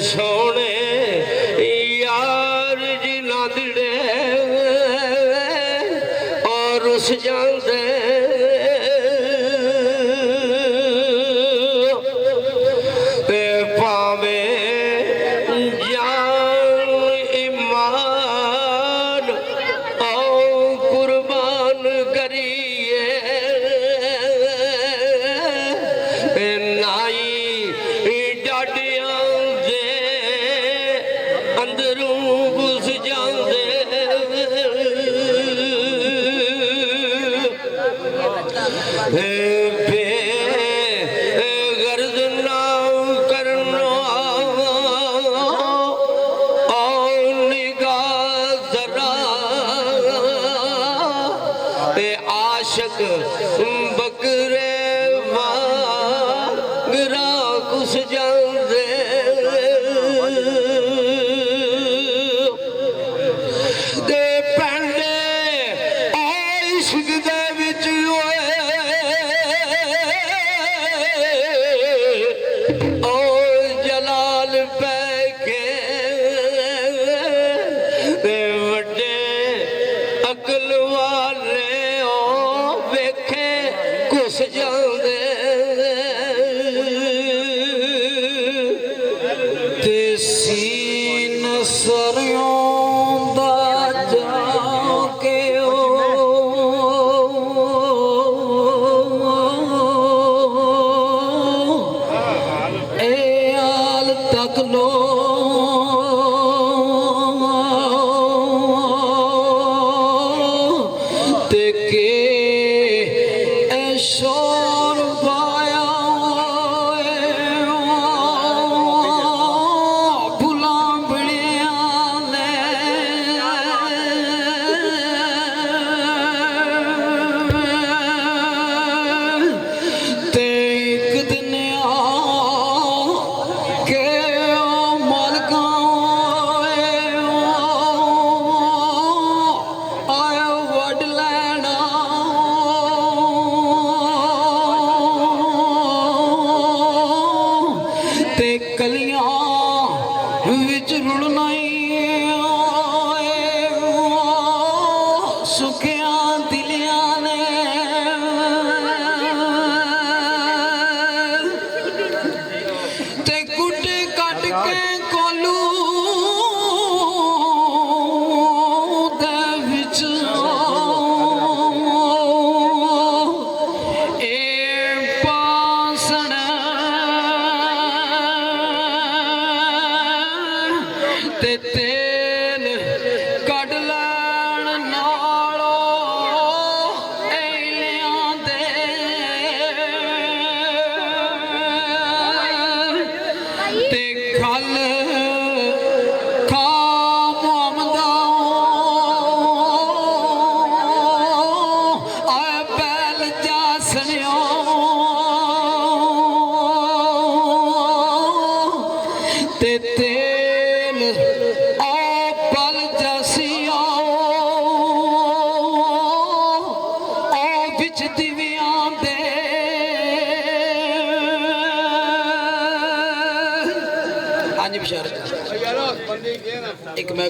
सोने यार साडियां दे अंदरों घुस जांदे बेगर्द ना करना निगाह जरा आशक बकरे वांगरा घुस जांदे ते पैंदे इश्क दे विच ओ जलाल पै के ते वड्डे अकल वाले ओ वेखे घुस जांदे ते सीन सरियों दा जाके ए आल तक लो ते के शोर पाया फुलां बड़िया ने ते एक दिन के मालका आया वड लैना ते कलियां विच रुलना सुखिया दिलिया ने ते कुट कट के कोलू दे विच ए पासण ते तेल कढ लैण नालों एलियां दे ते खल खा मुहम्मदा आए बैल जा सनियो ते तेल आ पल जसिया आ बिच दिव्यां दे हाँ जी बिशारत एक मैं